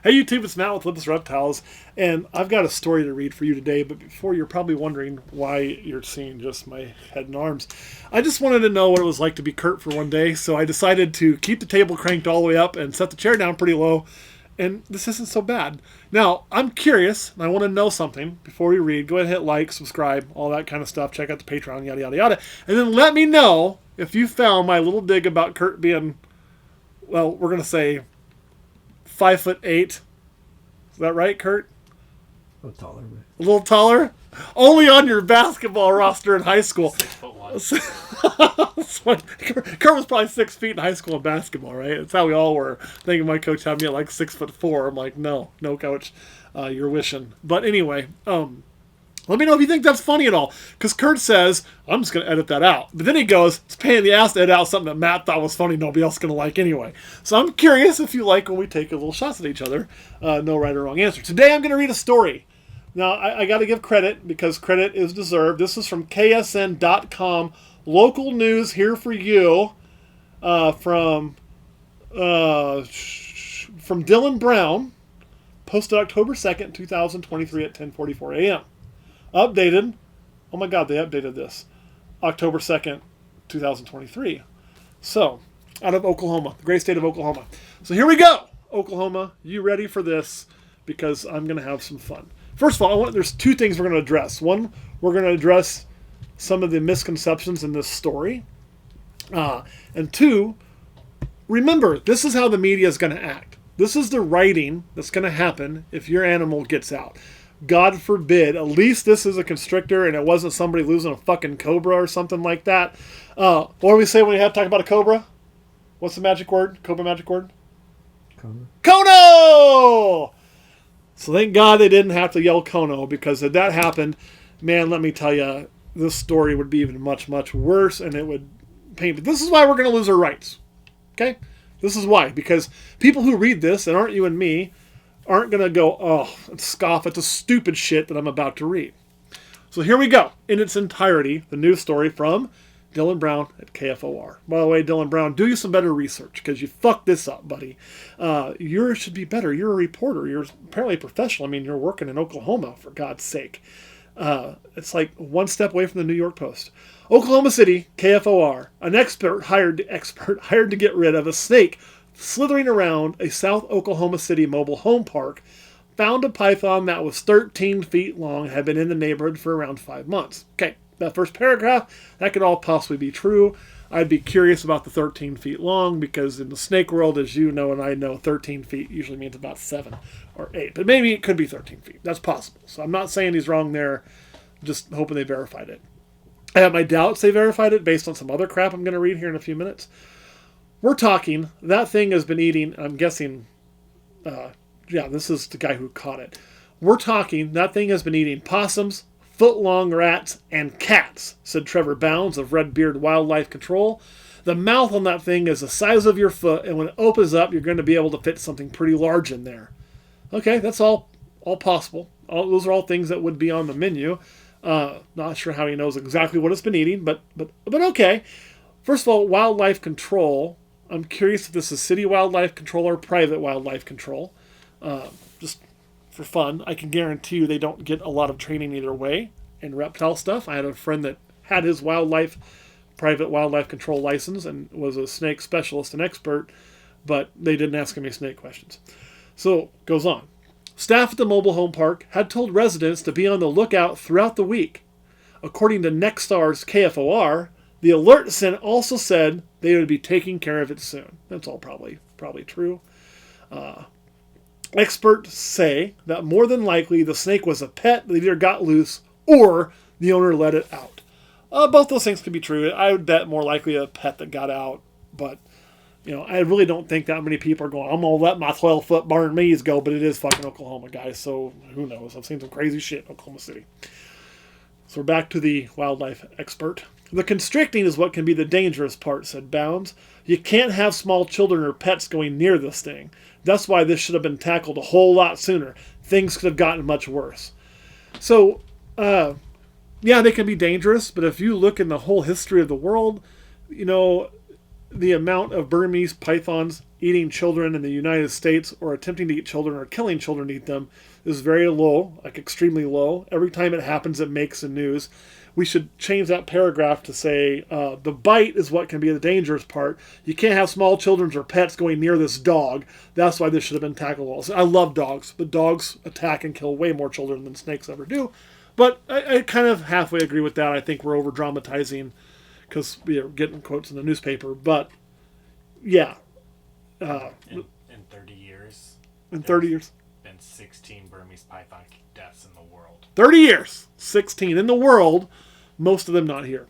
Hey YouTube, it's Matt with Olympus Reptiles, and I've got a story to read for you today, but before you're probably wondering why you're seeing just my head and arms, I just wanted to know what it was like to be Kurt for one day, so I decided to keep the table cranked all the way up and set the chair down pretty low, and this isn't so bad. Now, I'm curious, and I want to know something before we read. Go ahead and hit like, subscribe, all that kind of stuff, check out the Patreon, yada yada yada, and then let me know if you found my little dig about Kurt being, well, we're going to say 5'8". Is that right, Kurt? A little taller. A little taller? Only on your basketball roster in high school. 6'1". Kurt was probably 6 feet in high school in basketball, right? That's how we all were. Thinking my coach had me at like 6'4". I'm like, no, coach, you're wishing. But anyway, let me know if you think that's funny at all. Because Kurt says, I'm just going to edit that out. But then he goes, it's a pain in the ass to edit out something that Matt thought was funny nobody else is going to like anyway. So I'm curious if you like when we take a little shots at each other. No right or wrong answer. Today I'm going to read a story. Now, I got to give credit because credit is deserved. This is from KSN.com. Local news here for you from Dylan Brown. Posted October 2nd, 2023 at 10:44 a.m. Updated. Oh my God, they updated this. October 2nd, 2023. So, out of Oklahoma, the great state of Oklahoma. So here we go. Oklahoma, you ready for this? Because I'm going to have some fun. First of all, there's two things we're going to address. One, we're going to address some of the misconceptions in this story. And two, remember, this is how the media is going to act. This is the writing that's going to happen if your animal gets out. God forbid, at least this is a constrictor and it wasn't somebody losing a fucking cobra or something like that. What do we say when we have to talk about a cobra? What's the magic word? Cobra magic word? Kono! So thank God they didn't have to yell Kono, because if that happened, man, let me tell you, this story would be even much, much worse, and it would pain. But this is why we're going to lose our rights. Okay? This is why. Because people who read this, and aren't you and me, aren't going to go, oh, and scoff at the stupid shit that I'm about to read. So here we go. In its entirety, the news story from Dylan Brown at KFOR. By the way, Dylan Brown, do you some better research, because you fucked this up, buddy. You should be better. You're a reporter. You're apparently a professional. I mean, you're working in Oklahoma, for God's sake. It's like one step away from the New York Post. Oklahoma City, KFOR. An expert hired to get rid of a snake slithering around a South Oklahoma City mobile home park found a python that was 13 feet long, had been in the neighborhood for around 5 months. Okay, that first paragraph, that could all possibly be true. I'd be curious about the 13 feet long, because in the snake world, as you know and I know, 13 feet usually means about 7 or 8. But maybe it could be 13 feet. That's possible. So I'm not saying he's wrong there, just hoping they verified it. I have my doubts they verified it based on some other crap I'm going to read here in a few minutes. We're talking, that thing has been eating, I'm guessing, this is the guy who caught it. We're talking, that thing has been eating possums, foot-long rats, and cats, said Trevor Bounds of Red Beard Wildlife Control. The mouth on that thing is the size of your foot, and when it opens up, you're going to be able to fit something pretty large in there. Okay, that's all possible. Those are all things that would be on the menu. Not sure how he knows exactly what it's been eating, but okay. First of all, wildlife control. I'm curious if this is city wildlife control or private wildlife control. Just for fun, I can guarantee you they don't get a lot of training either way in reptile stuff. I had a friend that had his private wildlife control license and was a snake specialist and expert, but they didn't ask him any snake questions. So, goes on. Staff at the mobile home park had told residents to be on the lookout throughout the week. According to Nextstar's KFOR, the alert sent also said they would be taking care of it soon. That's all probably true. Experts say that more than likely the snake was a pet that either got loose or the owner let it out. Both those things could be true. I would bet more likely a pet that got out, but I really don't think that many people are going, I'm going to let my 12-foot barn maze go, but it is fucking Oklahoma, guys, so who knows? I've seen some crazy shit in Oklahoma City. So we're back to the wildlife expert. The constricting is what can be the dangerous part, said Bounds. You can't have small children or pets going near this thing. That's why this should have been tackled a whole lot sooner. Things could have gotten much worse. So, they can be dangerous, but if you look in the whole history of the world, the amount of Burmese pythons eating children in the United States or attempting to eat children or killing children to eat them is very low, like extremely low. Every time it happens, it makes the news. We should change that paragraph to say the bite is what can be the dangerous part. You can't have small children or pets going near this dog. That's why this should have been tackled also. I love dogs, but dogs attack and kill way more children than snakes ever do. But I kind of halfway agree with that. I think we're over-dramatizing because we're getting quotes in the newspaper. But, yeah. In 30 years. In 30 years. Been 16 Burmese python deaths in the world. 30 years. 16 in the world. Most of them not here.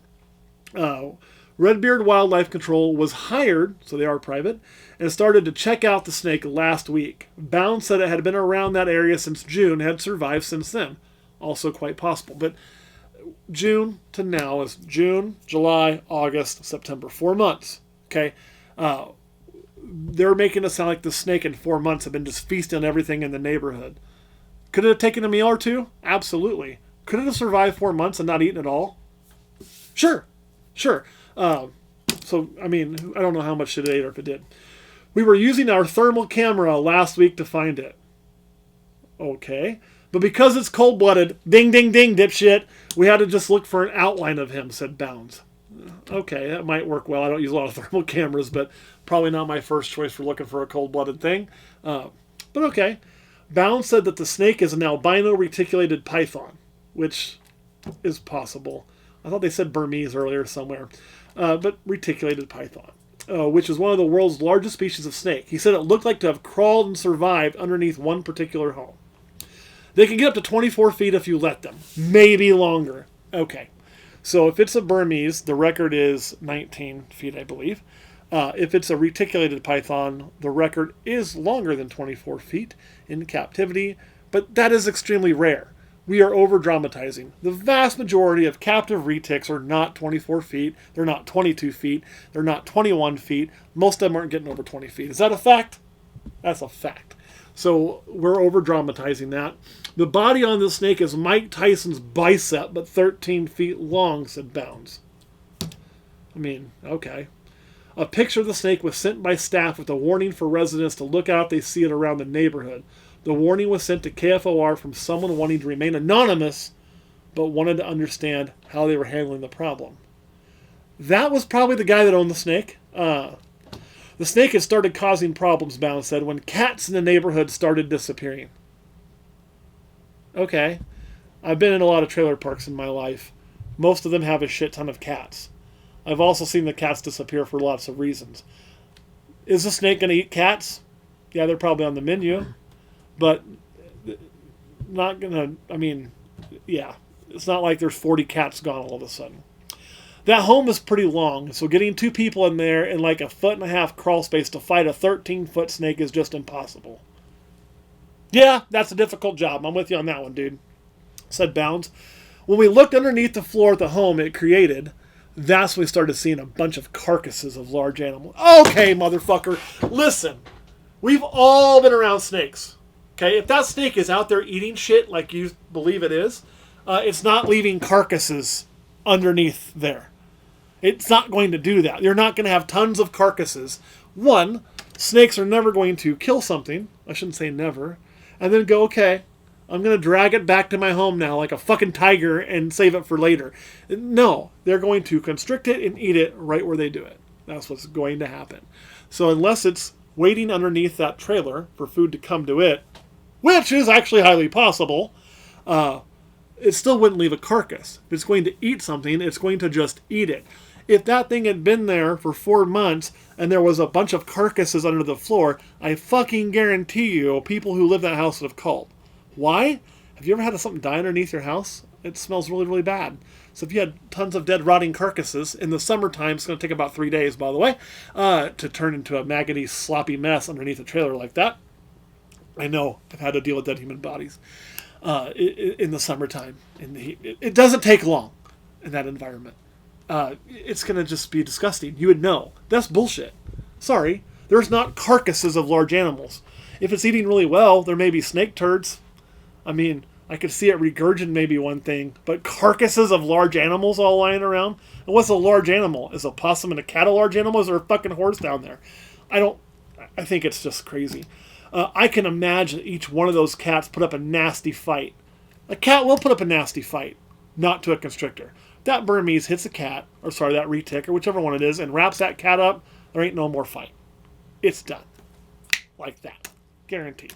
Redbeard Wildlife Control was hired, so they are private, and started to check out the snake last week. Bounds said it had been around that area since June, had survived since then. Also quite possible. But June to now is June, July, August, September. 4 months. Okay? They're making it sound like the snake in 4 months have been just feasting on everything in the neighborhood. Could it have taken a meal or two? Absolutely. Could it have survived 4 months and not eaten at all? Sure. So, I mean, I don't know how much it ate or if it did. We were using our thermal camera last week to find it. Okay. But because it's cold-blooded, ding, ding, ding, dipshit, we had to just look for an outline of him, said Bounds. Okay, that might work well. I don't use a lot of thermal cameras, but probably not my first choice for looking for a cold-blooded thing. But okay. Bounds said that the snake is an albino reticulated python, which is possible. I thought they said Burmese earlier somewhere. But reticulated python, which is one of the world's largest species of snake. He said it looked like to have crawled and survived underneath one particular home. They can get up to 24 feet if you let them. Maybe longer. Okay. So if it's a Burmese, the record is 19 feet, I believe. If it's a reticulated python, the record is longer than 24 feet in captivity, but that is extremely rare. We are over-dramatizing. The vast majority of captive retics are not 24 feet. They're not 22 feet. They're not 21 feet. Most of them aren't getting over 20 feet. Is that a fact? That's a fact. So we're over-dramatizing that. The body on the snake is Mike Tyson's bicep, but 13 feet long, said Bounds. I mean, okay. A picture of the snake was sent by staff with a warning for residents to look out if they see it around the neighborhood. The warning was sent to KFOR from someone wanting to remain anonymous, but wanted to understand how they were handling the problem. That was probably the guy that owned the snake. The snake had started causing problems, Bounds said, when cats in the neighborhood started disappearing. Okay. I've been in a lot of trailer parks in my life. Most of them have a shit ton of cats. I've also seen the cats disappear for lots of reasons. Is the snake going to eat cats? Yeah, they're probably on the menu. But not going to, I mean, yeah. It's not like there's 40 cats gone all of a sudden. That home is pretty long, so getting two people in there in like a 1.5-foot crawl space to fight a 13-foot snake is just impossible. Yeah, that's a difficult job. I'm with you on that one, dude, said Bounds. When we looked underneath the floor at the home it created, that's when we started seeing a bunch of carcasses of large animals. Okay, motherfucker, listen. We've all been around snakes. Okay, if that snake is out there eating shit like you believe it is, it's not leaving carcasses underneath there. It's not going to do that. You're not going to have tons of carcasses. One, snakes are never going to kill something. I shouldn't say never. And then go, okay, I'm going to drag it back to my home now like a fucking tiger and save it for later. No, they're going to constrict it and eat it right where they do it. That's what's going to happen. So unless it's waiting underneath that trailer for food to come to it, which is actually highly possible, it still wouldn't leave a carcass. If it's going to eat something, it's going to just eat it. If that thing had been there for 4 months and there was a bunch of carcasses under the floor, I fucking guarantee you people who live in that house would have called. Why? Have you ever had something die underneath your house? It smells really, really bad. So if you had tons of dead, rotting carcasses, in the summertime, it's going to take about 3 days, by the way, to turn into a maggoty, sloppy mess underneath a trailer like that. I know. I've had to deal with dead human bodies in the summertime. In the heat. It doesn't take long in that environment. It's going to just be disgusting. You would know. That's bullshit. Sorry. There's not carcasses of large animals. If it's eating really well, there may be snake turds. I mean, I could see it regurgitating maybe one thing, but carcasses of large animals all lying around? And what's a large animal? Is a possum and a cat a large animal? Is there a fucking horse down there? I I think it's just crazy. I can imagine each one of those cats put up a nasty fight. A cat will put up a nasty fight, not to a constrictor. That Burmese hits a cat, or sorry, that retic, or whichever one it is, and wraps that cat up, there ain't no more fight. It's done. Like that. Guaranteed.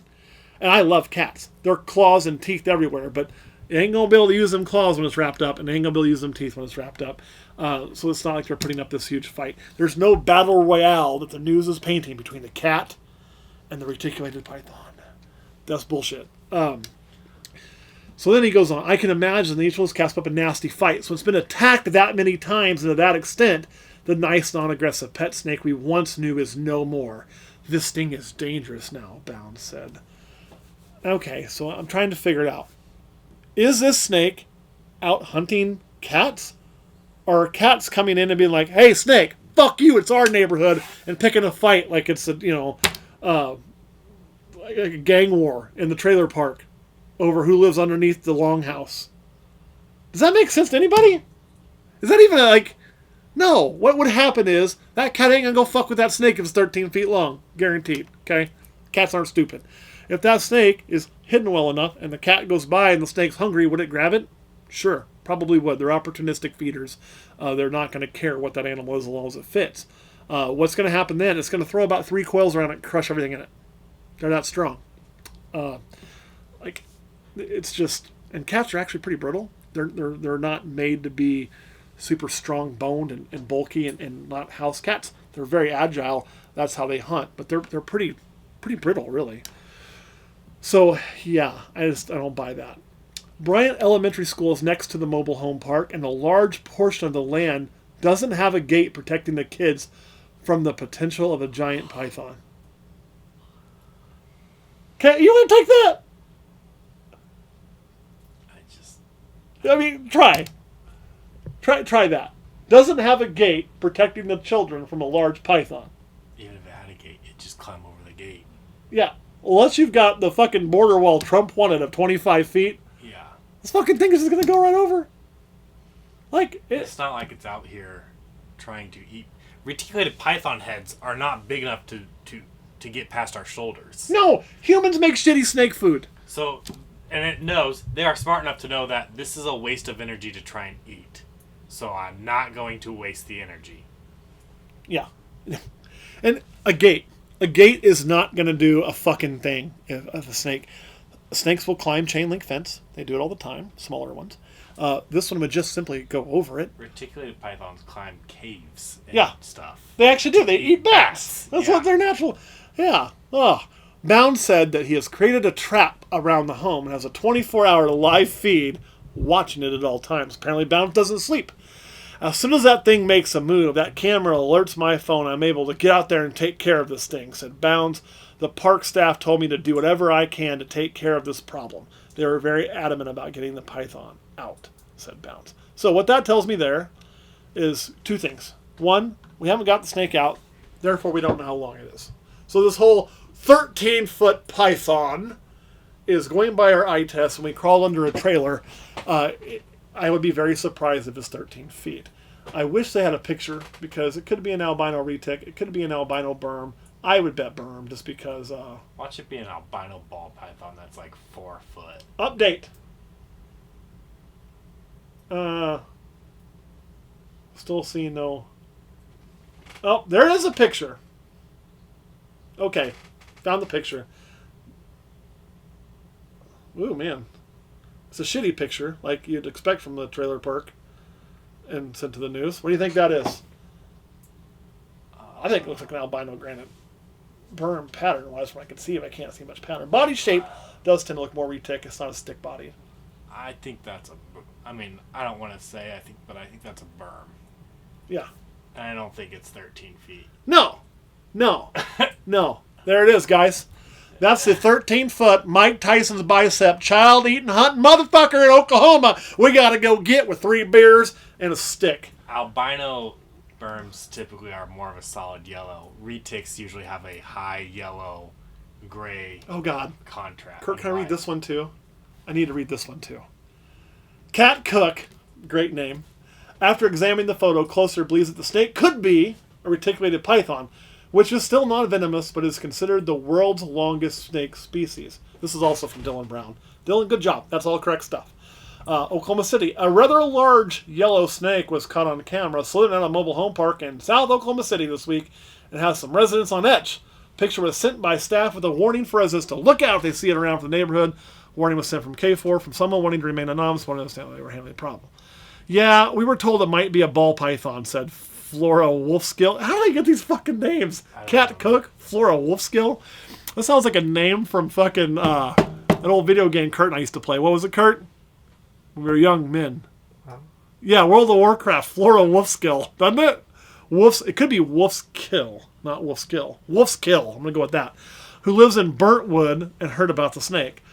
And I love cats. There are claws and teeth everywhere, but you ain't going to be able to use them claws when it's wrapped up, and you ain't going to be able to use them teeth when it's wrapped up. So it's not like they're putting up this huge fight. There's no battle royale that the news is painting between the cat and the reticulated python. That's bullshit. So then he goes on. I can imagine that each one of those cats put up a nasty fight. So it's been attacked that many times and to that extent, the nice, non-aggressive pet snake we once knew is no more. This thing is dangerous now, Bounds said. Okay, so I'm trying to figure it out. Is this snake out hunting cats? Or are cats coming in and being like, hey, snake, fuck you, it's our neighborhood, and picking a fight like it's like a gang war in the trailer park over who lives underneath the longhouse? Does that make sense to anybody? Is that even like... No. What would happen is that cat ain't gonna go fuck with that snake if it's 13 feet long. Guaranteed. Okay? Cats aren't stupid. If that snake is hidden well enough and the cat goes by and the snake's hungry, would it grab it? Sure. Probably would. They're opportunistic feeders. They're not going to care what that animal is as long as it fits. What's going to happen then? It's going to throw about 3 coils around it and crush everything in it. They're that strong. It's just... And cats are actually pretty brittle. They're not made to be super strong boned and bulky and not house cats. They're very agile. That's how they hunt. But they're pretty brittle, really. So, yeah, I don't buy that. Bryant Elementary School is next to the mobile home park, and a large portion of the land doesn't have a gate protecting the kids from the potential of a giant python. Okay, you want to take that? I mean, try that. Doesn't have a gate protecting the children from a large python. Even if it had a gate, it'd just climb over the gate. Yeah. Unless you've got the fucking border wall Trump wanted of 25 feet. Yeah. This fucking thing is just going to go right over. It's not like it's out here trying to eat. Reticulated python heads are not big enough to get past our shoulders. No! Humans make shitty snake food. So... And it knows, they are smart enough to know that this is a waste of energy to try and eat. So I'm not going to waste the energy. Yeah. And a gate. A gate is not going to do a fucking thing if a snake. Snakes will climb chain link fence. They do it all the time. Smaller ones. This one would just simply go over it. Reticulated pythons climb caves and stuff. They actually do. They eat bats. That's what their natural... Yeah. Oh. Bound said that he has created a trap around the home and has a 24-hour live feed watching it at all times. Apparently Bound doesn't sleep. As soon as that thing makes a move, that camera alerts my phone. I'm able to get out there and take care of this thing, said Bounds. The park staff told me to do whatever I can to take care of this problem. They were very adamant about getting the python out, said Bounds. So what that tells me there is 2 things. 1, we haven't got the snake out, therefore we don't know how long it is. So this whole 13-foot python is going by our eye test and we crawl under a trailer. I would be very surprised if it's 13 feet. I wish they had a picture because it could be an albino retic. It could be an albino berm. I would bet berm just because... Watch it be an albino ball python that's like 4 foot. Update. Still seeing no... Oh, there is a picture. Okay. Found the picture. Ooh, man. It's a shitty picture, like you'd expect from the trailer park and sent to the news. What do you think that is? I think it looks like an albino granite berm pattern-wise from what I can see, but I can't see much pattern. Body shape does tend to look more retic. It's not a stick body. I think that's I don't want to say but I think that's a berm. Yeah. And I don't think it's 13 feet. No. No. There it is, guys. That's the 13-foot Mike Tyson's bicep child-eating hunting motherfucker in Oklahoma we got to go get with 3 beers and a stick. Albino berms typically are more of a solid yellow. Retics usually have a high yellow, gray contrast. Kurt, can I read this one too? I need to read this one too. Cat Cook, great name, after examining the photo closer believes that the snake could be a reticulated python. which is still not venomous, but is considered the world's longest snake species. This is also from Dylan Brown. Dylan, good job. That's all correct stuff. Oklahoma City. A rather large yellow snake was caught on camera slithering out of a mobile home park in South Oklahoma City this week and has some residents on edge. Picture was sent by staff with a warning for residents to look out if they see it around the neighborhood. Warning was sent from K4 from someone wanting to remain anonymous, wanting to understand how they were handling the problem. Yeah, we were told it might be a ball python, said Flora Wolfskill. How do they get these fucking names? Cat Cook, Flora Wolfskill. That sounds like a name from fucking an old video game Kurt and I used to play. What was it, Kurt? When we were young men. Yeah, World of Warcraft, Flora Wolfskill, doesn't it? It could be Wolf's Kill, not Wolf's Kill. Wolf's Kill, I'm going to go with that. Who lives in Burntwood and heard about the snake.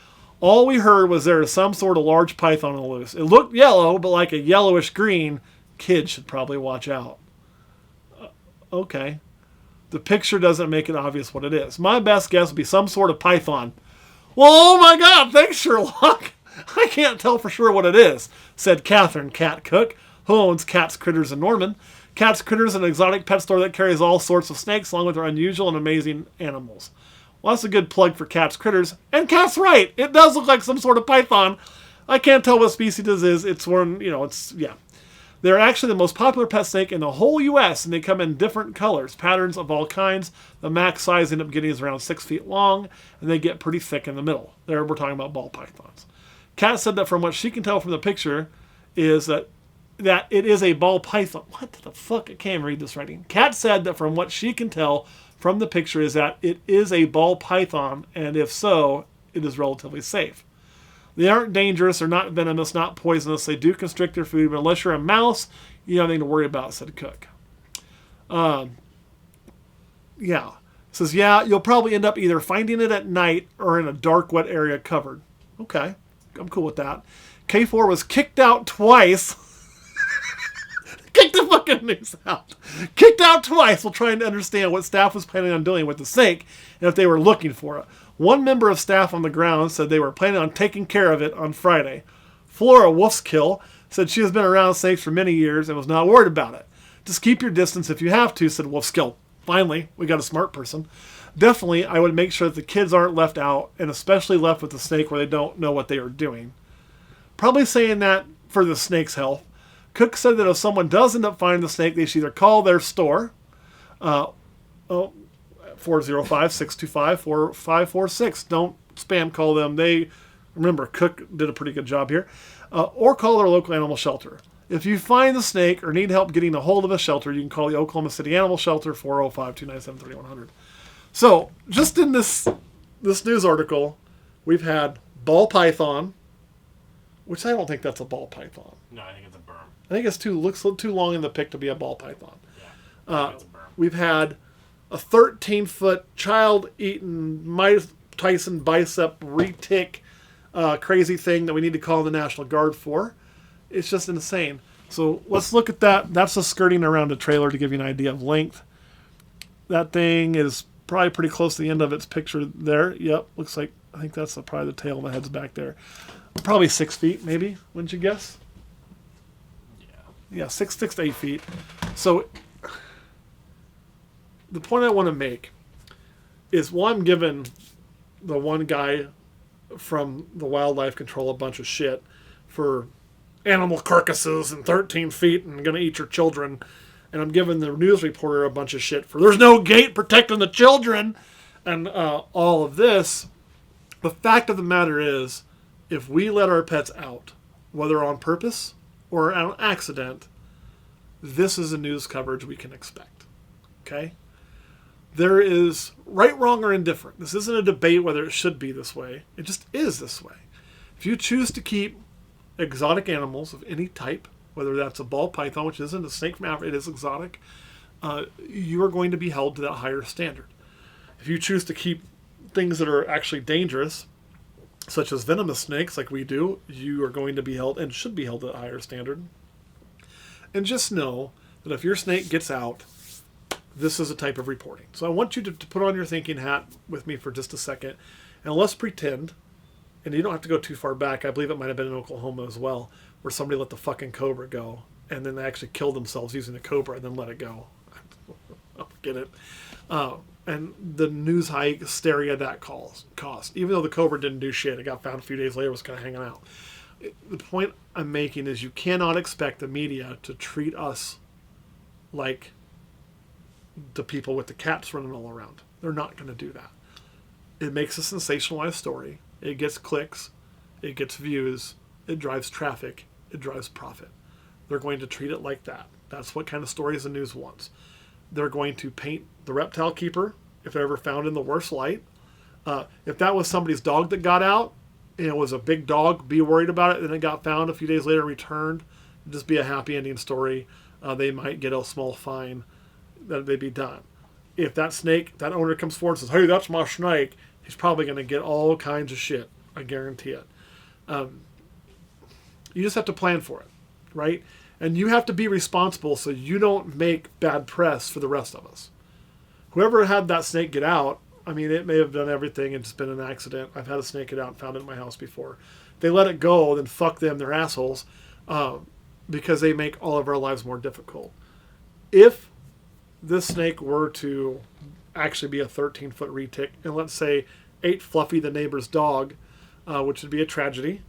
All we heard was there is some sort of large python on the loose. It looked yellow, but like a yellowish green. Kids should probably watch out. Okay. The picture doesn't make it obvious what it is. My best guess would be some sort of python. Well, oh my God, thanks, Sherlock. I can't tell for sure what it is, said Catherine Cat Cook, who owns Cat's Critters in Norman. Cat's Critters is an exotic pet store that carries all sorts of snakes along with their unusual and amazing animals. Well, that's a good plug for Cat's Critters. And Cat's right. It does look like some sort of python. I can't tell what species it is. It's one, yeah. They're actually the most popular pet snake in the whole U.S., and they come in different colors, patterns of all kinds. The max size end up getting is around 6 feet long, and they get pretty thick in the middle. There we're talking about ball pythons. Kat said that from what she can tell from the picture is that it is a ball python. What the fuck? I can't even read this writing. Kat said that from what she can tell from the picture is that it is a ball python, and if so, it is relatively safe. They aren't dangerous, they're not venomous, not poisonous. They do constrict their food, but unless you're a mouse, you don't have anything to worry about, said Cook. Yeah. It says, yeah, you'll probably end up either finding it at night or in a dark, wet area covered. Okay. I'm cool with that. K4 was kicked out twice. Kicked the fucking news out. Kicked out twice while trying to understand what staff was planning on doing with the snake and if they were looking for it. One member of staff on the ground said they were planning on taking care of it on Friday. Flora Wolfskill said she has been around snakes for many years and was not worried about it. Just keep your distance if you have to, said Wolfskill. Finally, we got a smart person. Definitely, I would make sure that the kids aren't left out, and especially left with the snake where they don't know what they are doing. Probably saying that for the snake's health. Cook said that if someone does end up finding the snake, they should either call their store, 405-625-4546. Don't spam call them. Remember, Cook did a pretty good job here. Or call their local animal shelter. If you find the snake or need help getting a hold of a shelter, you can call the Oklahoma City Animal Shelter, 405-297-3100. So, just in this news article, we've had ball python, which I don't think that's a ball python. No, I think it's a berm. I think looks too long in the pic to be a ball python. Yeah, it's a berm. We've had a 13-foot child-eaten Mike Tyson bicep retic crazy thing that we need to call the National Guard for. It's just insane. So let's look at that. That's the skirting around a trailer to give you an idea of length. That thing is probably pretty close to the end of its picture there. Yep, looks like, I think that's probably the tail, and the head's back there. Probably 6 feet, maybe, wouldn't you guess? Yeah, 6 to 8 feet. So the point I want to make is, well, I'm giving the one guy from the wildlife control a bunch of shit for animal carcasses and 13 feet and going to eat your children. And I'm giving the news reporter a bunch of shit for there's no gate protecting the children and all of this. The fact of the matter is, if we let our pets out, whether on purpose or on accident, this is the news coverage we can expect. Okay? There is right, wrong, or indifferent. This isn't a debate whether it should be this way. It just is this way. If you choose to keep exotic animals of any type, whether that's a ball python, which isn't a snake from Africa, it is exotic, you are going to be held to that higher standard. If you choose to keep things that are actually dangerous, such as venomous snakes like we do, you are going to be held and should be held to a higher standard. And just know that if your snake gets out, this is a type of reporting. So I want you to put on your thinking hat with me for just a second, and let's pretend, and you don't have to go too far back, I believe it might have been in Oklahoma as well, where somebody let the fucking cobra go, and then they actually killed themselves using the cobra and then let it go. Get it? And the news hysteria that cost. Even though the cobra didn't do shit, it got found a few days later, was kind of hanging out. The point I'm making is you cannot expect the media to treat us like the people with the cats running all around. They're not going to do that. It makes a sensationalized story. It gets clicks. It gets views. It drives traffic. It drives profit. They're going to treat it like that. That's what kind of stories the news wants. They're going to paint the reptile keeper, if they're ever found, in the worst light. If that was somebody's dog that got out, and it was a big dog, be worried about it, and it got found a few days later and returned, it'd just be a happy ending story. They might get a small fine, that they'd be done. If that snake, that owner comes forward and says, hey, that's my snake, he's probably going to get all kinds of shit. I guarantee it. You just have to plan for it, right? And you have to be responsible so you don't make bad press for the rest of us. Whoever had that snake get out, I mean, it may have done everything and just been an accident. I've had a snake get out and found it in my house before. They let it go, then fuck them, they're assholes, because they make all of our lives more difficult. If this snake were to actually be a 13-foot retic, and let's say ate Fluffy, the neighbor's dog, which would be a tragedy,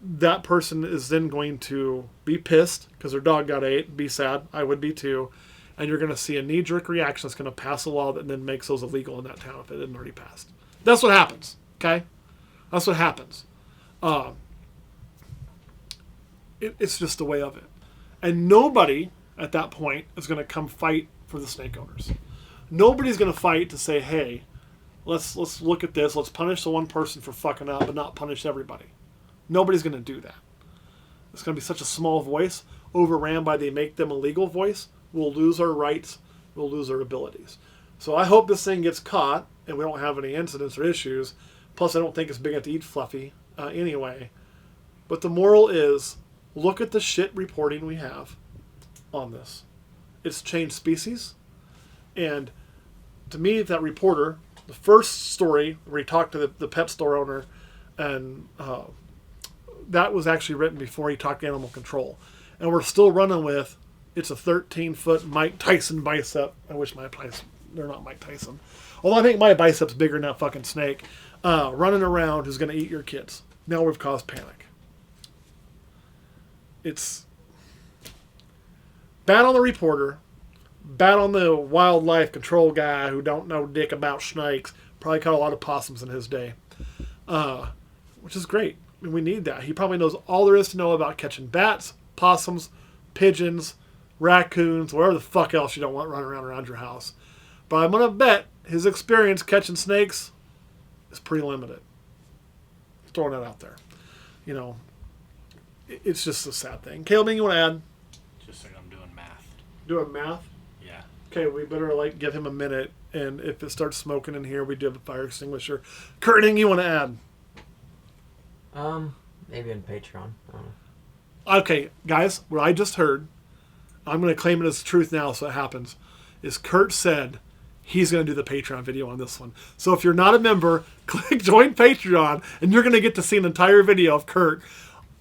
that person is then going to be pissed because their dog got ate, be sad, I would be too, and you're going to see a knee-jerk reaction that's going to pass a law that then makes those illegal in that town if it hadn't already passed. That's what happens, okay? That's what happens. It's just the way of it. And nobody at that point is going to come fight for the snake owners. Nobody's going to fight to say, hey, let's look at this, let's punish the one person for fucking up but not punish everybody. Nobody's going to do that. It's going to be such a small voice, overran by the make them illegal voice. We'll lose our rights. We'll lose our abilities. So I hope this thing gets caught and we don't have any incidents or issues. Plus, I don't think it's big enough to eat Fluffy anyway. But the moral is, look at the shit reporting we have on this. It's changed species. And to me, that reporter, the first story where he talked to the pet store owner, and that was actually written before he talked to animal control. And we're still running with, it's a 13-foot Mike Tyson bicep. I wish they're not Mike Tyson. Although I think my bicep's bigger than that fucking snake. Running around who's going to eat your kids. Now we've caused panic. It's bad on the reporter. Bad on the wildlife control guy who don't know dick about snakes. Probably caught a lot of possums in his day. Which is great. I mean, we need that. He probably knows all there is to know about catching bats, possums, pigeons, raccoons, whatever the fuck else you don't want running around your house. But I'm going to bet his experience catching snakes is pretty limited. Just throwing that out there. You know, it's just a sad thing. Caleb, anything you want to add? Just like I'm doing math. Doing math? Yeah. Okay, we better give him a minute. And if it starts smoking in here, we do have a fire extinguisher. Kurt, anything you want to add? Maybe on Patreon. I don't know. Okay, guys, what I just heard, I'm going to claim it as truth now so it happens, is Kurt said he's going to do the Patreon video on this one. So if you're not a member, click join Patreon, and you're going to get to see an entire video of Kurt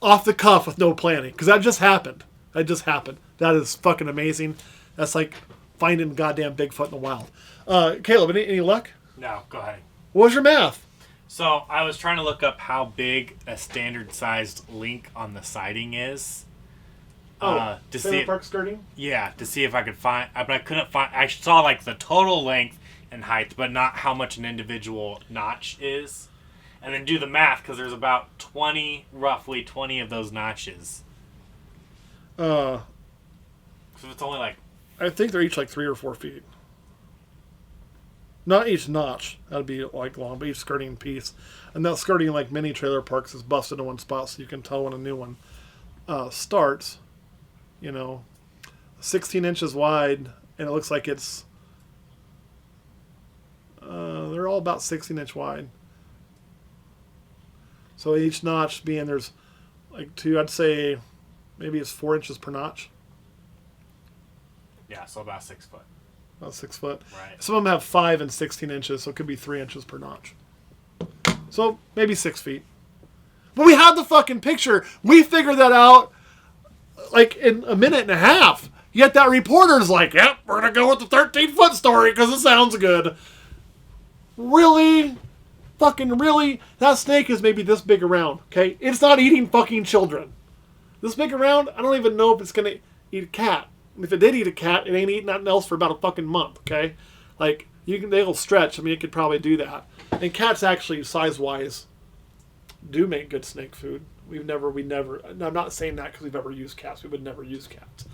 off the cuff with no planning. Because that just happened. That is fucking amazing. That's like finding goddamn Bigfoot in the wild. Caleb, any luck? No, go ahead. What was your math? So I was trying to look up how big a standard-sized link on the siding is. To see park skirting? Yeah, to see if I could find. But I couldn't find. I saw the total length and height, but not how much an individual notch is. And then do the math because there's about roughly 20 of those notches. So it's only I think they're each 3 or 4 feet. Not each notch. That'd be long, but each skirting piece. And that skirting many trailer parks is busted in one spot so you can tell when a new one starts. 16 inches wide, and it looks like it's they're all about 16-inch wide. So each notch being there's 2, I'd say maybe it's 4 inches per notch. Yeah, so about 6 foot. About 6 foot. Right. Some of them have 5 and 16 inches, so it could be 3 inches per notch. So maybe 6 feet. But we had the fucking picture. We figured that out in a minute and a half. Yet that reporter's like, yep, we're going to go with the 13-foot story because it sounds good. Really? Fucking really? That snake is maybe this big around, okay? It's not eating fucking children. This big around, I don't even know if it's going to eat a cat. If it did eat a cat, it ain't eating nothing else for about a fucking month, okay? Like, they'll stretch. I mean, it could probably do that. And cats actually, size-wise, do make good snake food. We never, I'm not saying that because we've ever used cats. We would never use cats.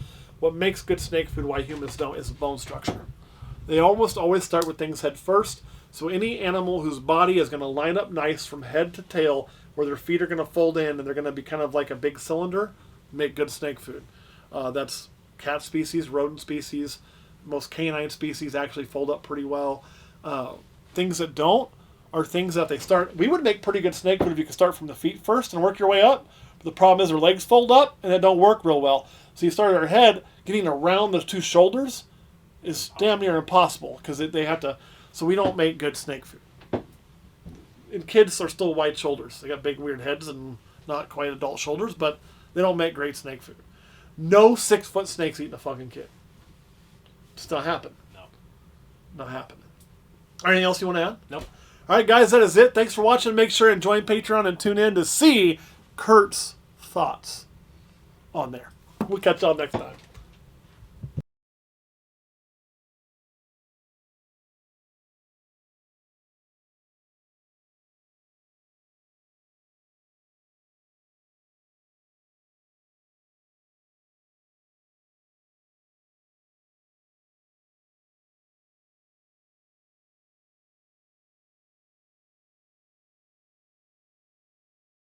What makes good snake food, why humans don't, is bone structure. They almost always start with things head first. So any animal whose body is going to line up nice from head to tail, where their feet are going to fold in and they're going to be kind of like a big cylinder, make good snake food. That's cat species, rodent species. Most canine species actually fold up pretty well. Things that don't are things that they start. We would make pretty good snake food if you could start from the feet first and work your way up. But the problem is their legs fold up and they don't work real well. So you start at their head, getting around those two shoulders is damn near impossible because they have to. So we don't make good snake food. And kids are still wide shoulders. They got big weird heads and not quite adult shoulders, but they don't make great snake food. No 6-foot snakes eating a fucking kid. It's not happening. No. Not happening. Anything else you want to add? Nope. All right, guys, that is it. Thanks for watching. Make sure and join Patreon and tune in to see Kurt's thoughts on there. We'll catch y'all next time.